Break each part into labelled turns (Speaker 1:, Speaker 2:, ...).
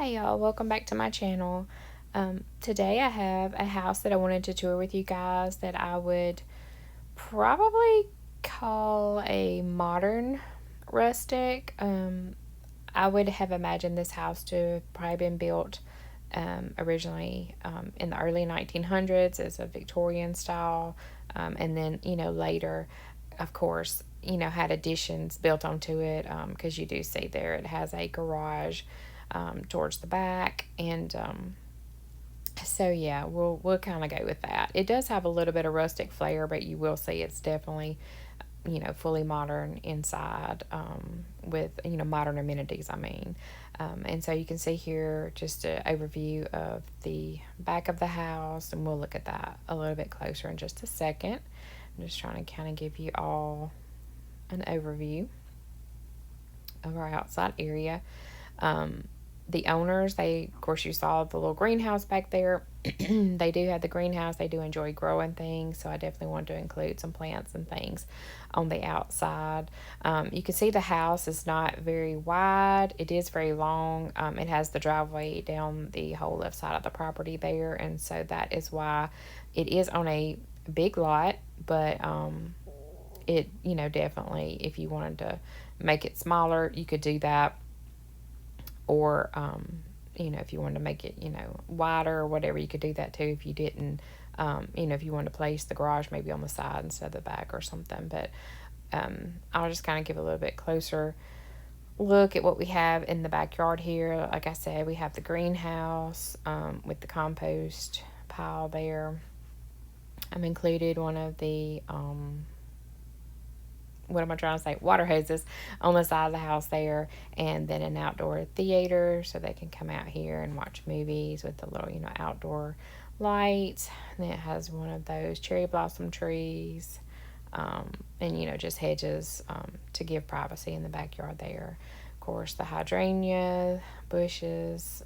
Speaker 1: Hey y'all, welcome back to my channel. Today I have a house that I wanted to tour with you guys that I would probably call a modern rustic. I would have imagined this house to have probably been built originally in the early 1900s as a Victorian style, and then later, of course, had additions built onto it because you do see there it has a garage towards the back, and so yeah, we'll kind of go with that. It does have a little bit of rustic flair, but you will see it's definitely fully modern inside, with modern amenities. And so you can see here just an overview of the back of the house, and we'll look at that a little bit closer in just a second. I'm just trying to kind of give you all an overview of our outside area. The owners, of course, you saw the little greenhouse back there. They do have the greenhouse. They do enjoy growing things, so I definitely wanted to include some plants and things on the outside. You can see the house is not very wide. It is very long. It has the driveway down the whole left side of the property there, and so that is why it is on a big lot, but it, definitely, if you wanted to make it smaller, you could do that. Or, if you wanted to make it, wider or whatever, you could do that too if you didn't, if you wanted to place the garage maybe on the side instead of the back or something. But I'll just kind of give a little bit closer look at what we have in the backyard here. Like I said, we have the greenhouse with the compost pile there. I've included one of the what am I trying to say? Water hoses on the side of the house there, and then an outdoor theater so they can come out here and watch movies with the little, outdoor lights. And it has one of those cherry blossom trees, and, just hedges to give privacy in the backyard there. Of course, the hydrangea bushes,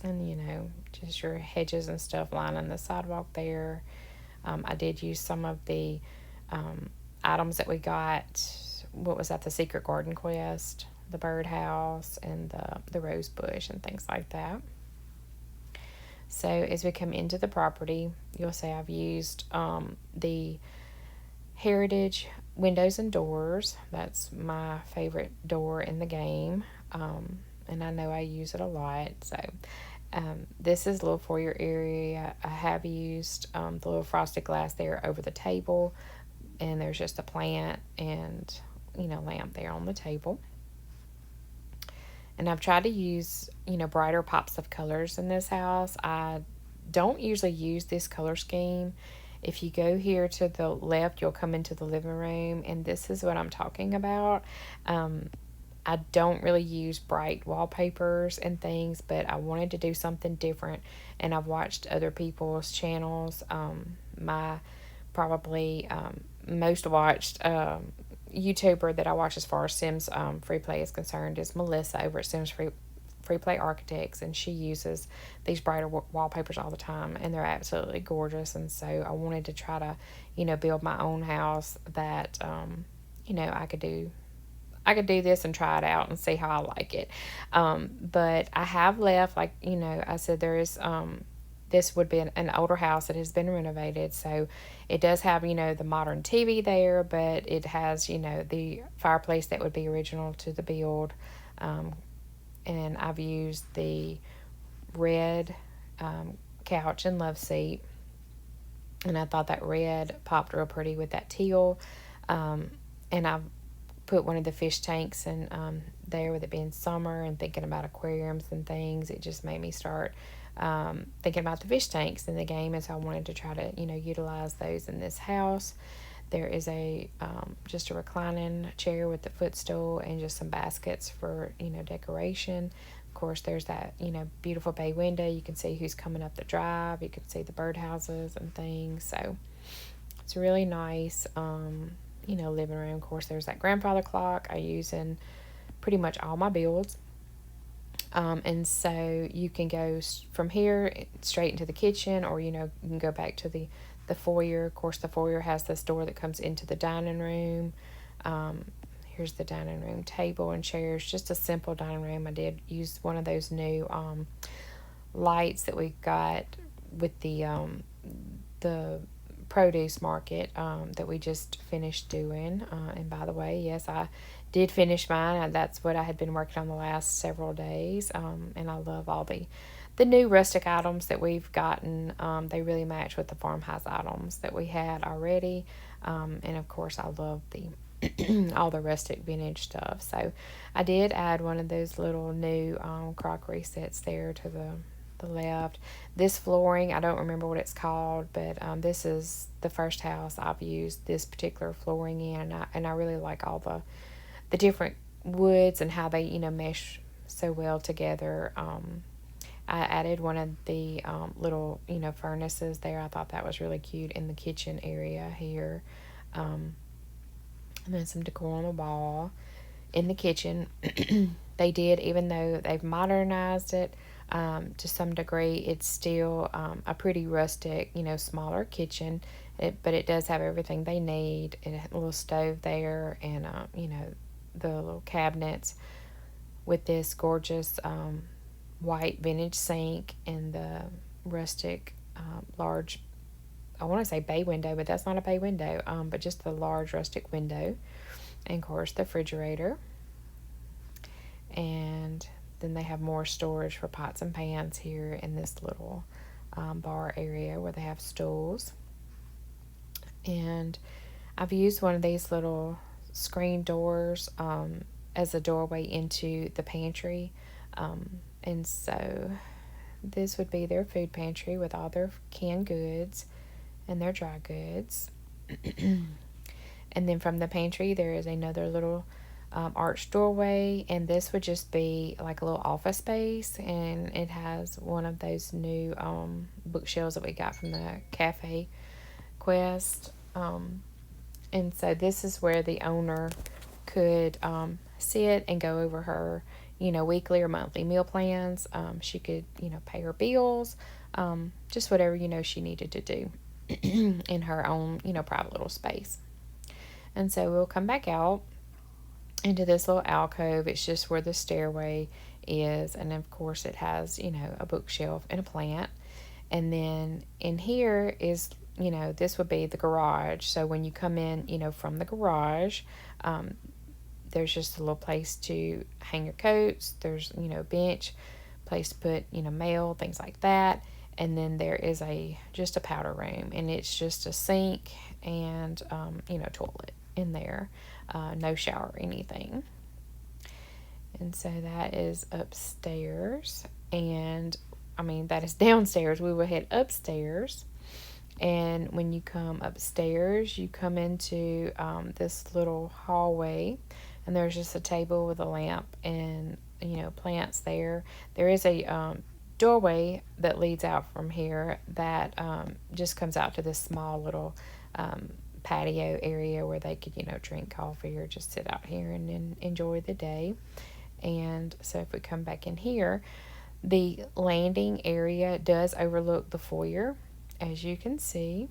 Speaker 1: and, just your hedges and stuff lining the sidewalk there. I did use some of the items that we got. What was that? The secret garden quest, the birdhouse, and the rose bush and things like that. So as we come into the property, you'll see I've used the heritage windows and doors. That's my favorite door in the game, and I know I use it a lot. So this is a little foyer area. I have used the little frosted glass there over the table, and there's just a plant and lamp there on the table. And I've tried to use brighter pops of colors in this house. I don't usually use this color scheme. If you go here to the left, you'll come into the living room, and this is what I'm talking about. I don't really use bright wallpapers and things, but I wanted to do something different, and I've watched other people's channels. My probably most watched YouTuber that I watch as far as Sims FreePlay is concerned is Melissa over at Sims FreePlay Architects, and she uses these brighter wallpapers all the time, and they're absolutely gorgeous. And so I wanted to try to build my own house that I could do this and try it out and see how I like it. But I have left, like I said, there is this would be an older house that has been renovated, so it does have the modern TV there, but it has the fireplace that would be original to the build. And I've used the red couch and love seat, and I thought that red popped real pretty with that teal. And I've put one of the fish tanks in there, with it being summer and thinking about aquariums and things. It just made me start thinking about the fish tanks in the game, and so I wanted to try to utilize those in this house. There is a just a reclining chair with the footstool and just some baskets for decoration. Of course, there's that beautiful bay window. You can see who's coming up the drive. You can see the birdhouses and things. So it's really nice living room. Of course, there's that grandfather clock I use in pretty much all my builds. And so you can go from here straight into the kitchen, or you can go back to the foyer. Of course, the foyer has this door that comes into the dining room. here's the dining room table and chairs, just a simple dining room. I did use one of those new lights that we got with the produce market that we just finished doing. And by the way, yes, I did finish mine. That's what I had been working on the last several days. And I love all the new rustic items that we've gotten. They really match with the farmhouse items that we had already. And of course, I love the all the rustic vintage stuff. So I did add one of those little new crockery sets there to the left. This flooring, I don't remember what it's called, but this is the first house I've used this particular flooring in, and I really like all the different woods and how they mesh so well together. I added one of the little furnaces there. I thought that was really cute in the kitchen area here. And then some decor on the wall in the kitchen. They did, even though they've modernized it to some degree, it's still a pretty rustic, smaller kitchen. But it does have everything they need. It has a little stove there, and the little cabinets with this gorgeous white vintage sink and the rustic large, I want to say bay window, but that's not a bay window, but just the large rustic window. And of course the refrigerator. And then they have more storage for pots and pans here in this little bar area where they have stools. And I've used one of these little screen doors as a doorway into the pantry. And so this would be their food pantry with all their canned goods and their dry goods. And then from the pantry, there is another little arched doorway, and this would just be like a little office space, and it has one of those new bookshelves that we got from the Cafe Quest. And so this is where the owner could sit and go over her weekly or monthly meal plans. She could pay her bills, just whatever she needed to do in her own private little space. And so we'll come back out into this little alcove. It's just where the stairway is, and of course it has a bookshelf and a plant. And then in here is this would be the garage. So when you come in from the garage, there's just a little place to hang your coats. There's a bench, place to put mail, things like that. And then there is just a powder room, and it's just a sink and toilet in there, no shower or anything. And so that is upstairs, and that is downstairs. We will head upstairs, and when you come upstairs, you come into this little hallway, and there's just a table with a lamp and plants there. There is a doorway that leads out from here that just comes out to this small little patio area where they could drink coffee or just sit out here and enjoy the day. And so if we come back in here, the landing area does overlook the foyer, as you can see.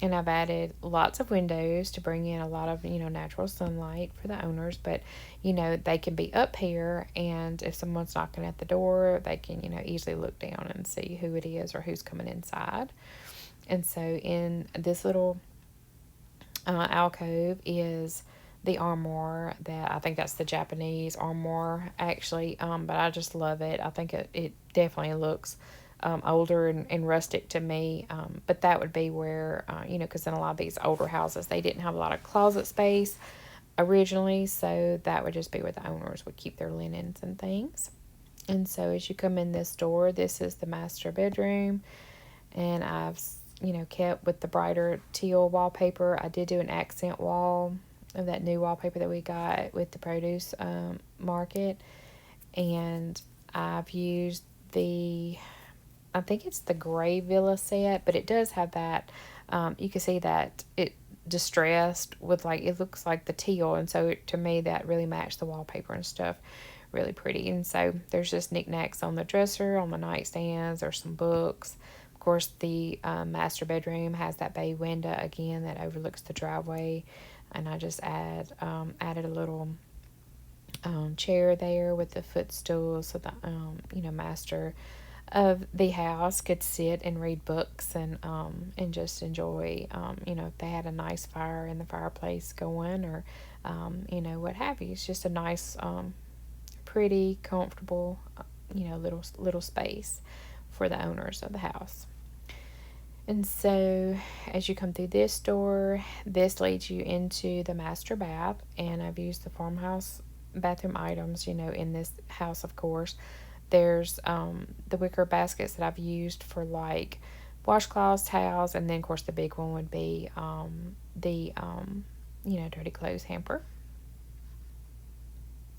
Speaker 1: And I've added lots of windows to bring in a lot of, natural sunlight for the owners. But, they can be up here, and if someone's knocking at the door, they can, easily look down and see who it is or who's coming inside. And so in this little alcove is the armoire. That I think that's the Japanese armoire, actually. But I just love it. I think it definitely looks older and rustic to me, but that would be where because in a lot of these older houses they didn't have a lot of closet space originally, so that would just be where the owners would keep their linens and things. And so as you come in this door, this is the master bedroom, and I've kept with the brighter teal wallpaper. I did do an accent wall of that new wallpaper that we got with the produce market, and I've used I think it's the gray villa set, but it does have that, you can see that it distressed with it looks like the teal, and so to me that really matched the wallpaper and stuff really pretty. And so there's just knickknacks on the dresser, on the nightstands, or some books. Of course, the master bedroom has that bay window again that overlooks the driveway. and I just added a little chair there with the footstool, so the master of the house could sit and read books and just enjoy, if they had a nice fire in the fireplace going, or what have you. It's just a nice, pretty comfortable, little space for the owners of the house. And so as you come through this door, this leads you into the master bath, and I've used the farmhouse bathroom items, in this house, of course. There's the wicker baskets that I've used for like washcloths, towels, and then of course the big one would be the dirty clothes hamper.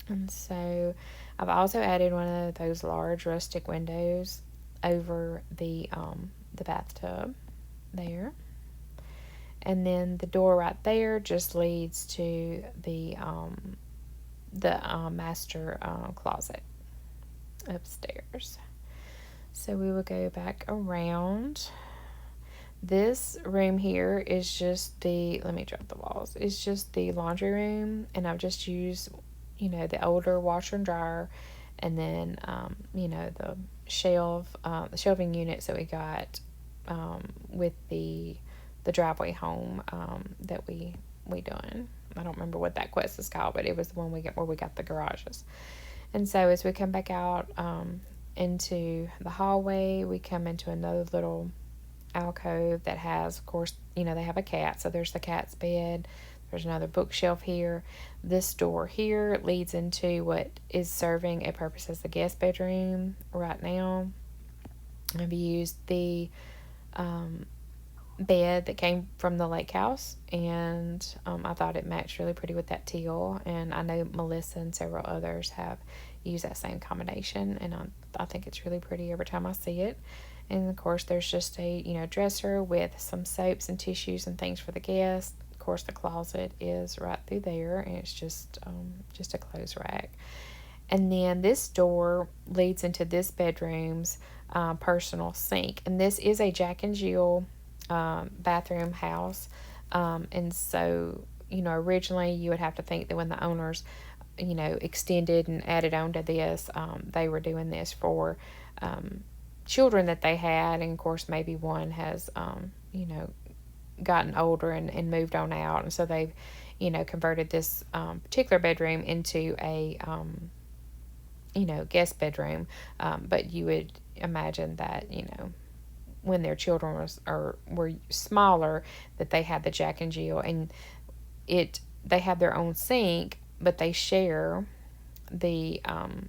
Speaker 1: And so I've also added one of those large rustic windows over the bathtub there. And then the door right there just leads to the master closet upstairs. So we will go back around. This room here is just let me drop the walls. It's just the laundry room, and I've just used, the older washer and dryer, and then, the shelving units that we got with the driveway home that we done. I don't remember what that quest is called, but it was the one where we got the garages. And so as we come back out into the hallway, we come into another little alcove that has, of course, they have a cat, so there's the cat's bed. There's another bookshelf here. This door here leads into what is serving a purpose as the guest bedroom right now. I've used the bed that came from the lake house, and I thought it matched really pretty with that teal, and I know Melissa and several others have used that same combination, and I think it's really pretty every time I see it. And of course there's just a dresser with some soaps and tissues and things for the guests. Of course the closet is right through there, and it's just a clothes rack. And then this door leads into this bedroom's personal sink, and this is a Jack and Jill bathroom house, and so originally you would have to think that when the owners extended and added on to this, they were doing this for children that they had, and of course maybe one has gotten older and moved on out, and so they've converted this particular bedroom into a guest bedroom, but you would imagine that when their children were smaller, that they had the Jack and Jill, and they have their own sink, but they share the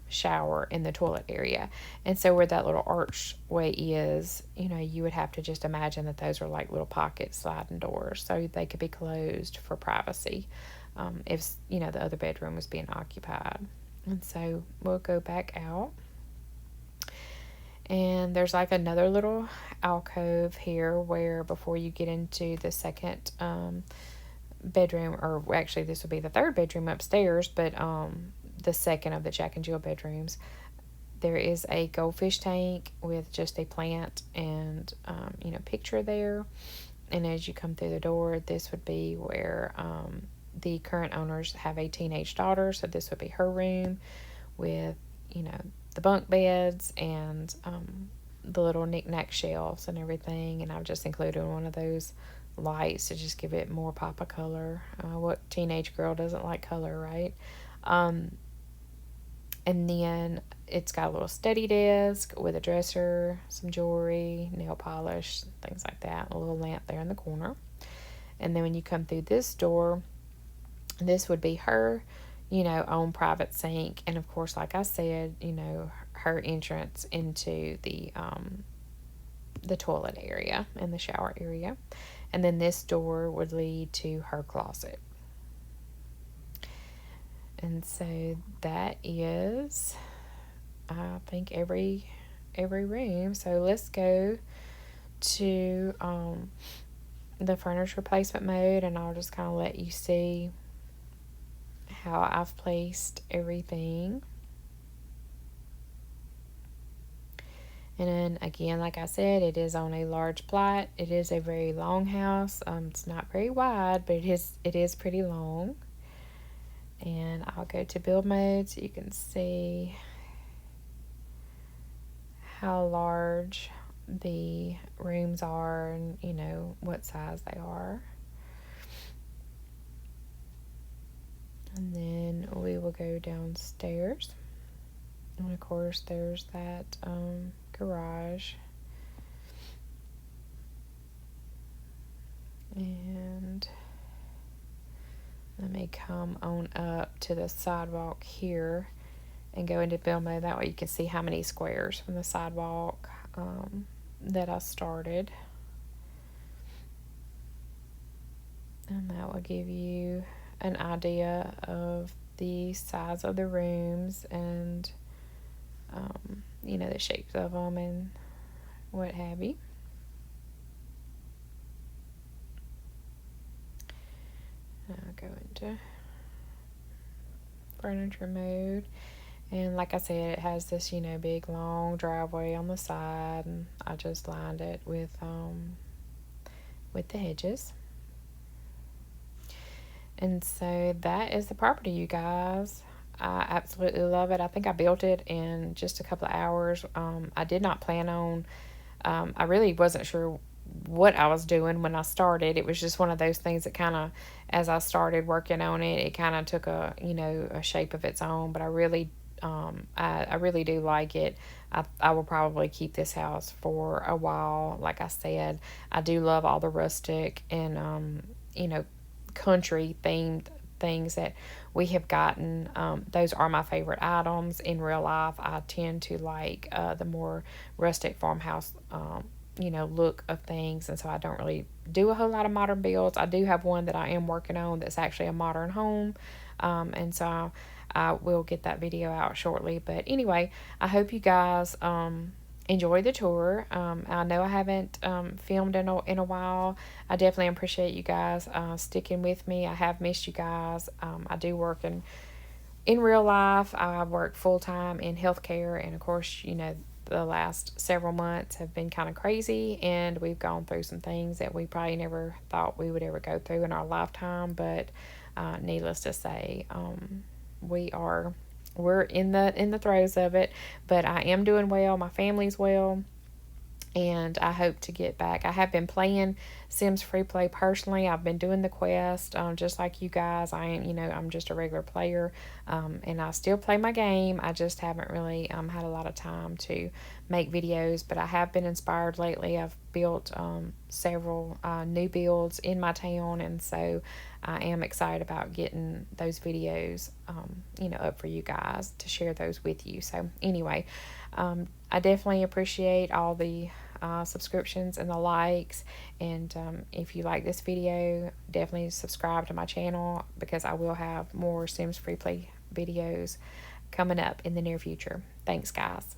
Speaker 1: shower in the toilet area. And so where that little archway is, you would have to just imagine that those are like little pocket sliding doors, so they could be closed for privacy if the other bedroom was being occupied. And so we'll go back out, and there's like another little alcove here where before you get into the second bedroom, or actually this will be the third bedroom upstairs, but the second of the Jack and Jill bedrooms, there is a goldfish tank with just a plant and picture there. And as you come through the door, this would be where the current owners have a teenage daughter, so this would be her room with the bunk beds and the little knick-knack shelves and everything. And I've just included one of those lights to just give it more pop of color. What teenage girl doesn't like color, right? And then it's got a little study desk with a dresser, some jewelry, nail polish, things like that, a little lamp there in the corner. And then when you come through this door, this would be her own private sink, and of course, like I said, her entrance into the toilet area and the shower area. And then this door would lead to her closet. And so that is, I think, every room. So let's go to the furniture replacement mode, and I'll just kind of let you see how I've placed everything. And then again, like I said, it is on a large plot. It is a very long house. It's not very wide, but it is pretty long. And I'll go to build mode so you can see how large the rooms are and what size they are. And then we will go downstairs. And of course, there's that garage. And let me come on up to the sidewalk here and go into build mode. That way you can see how many squares from the sidewalk that I started. And that will give you an idea of the size of the rooms and the shapes of them and what have you. I'll go into furniture mode, and like I said, it has this big long driveway on the side, and I just lined it with the hedges. And so that is the property, you guys. I absolutely love it. I think I built it in just a couple of hours. I did not plan on, I really wasn't sure what I was doing when I started. It was just one of those things that kind of, as I started working on it, it kind of took a shape of its own. But I really do like it. I will probably keep this house for a while. Like I said, I do love all the rustic and country themed things that we have gotten. Those are my favorite items in real life. I tend to like the more rustic farmhouse look of things, and so I don't really do a whole lot of modern builds. I do have one that I am working on that's actually a modern home, and so I will get that video out shortly. But anyway, I hope you guys enjoy the tour. I know I haven't filmed in a while. I definitely appreciate you guys sticking with me. I have missed you guys. I do work in real life. I work full-time in healthcare, and of course, the last several months have been kind of crazy, and we've gone through some things that we probably never thought we would ever go through in our lifetime. But needless to say, we're in the throes of it, but I am doing well. My family's well, and I hope to get back. I have been playing Sims FreePlay personally. I've been doing the quest, just like you guys. I'm just a regular player, and I still play my game. I just haven't really had a lot of time to make videos, but I have been inspired lately. I've built several new builds in my town, and so I am excited about getting those videos, up for you guys to share those with you. So anyway, I definitely appreciate all the subscriptions and the likes, and if you like this video, definitely subscribe to my channel, because I will have more Sims FreePlay videos coming up in the near future. Thanks, guys.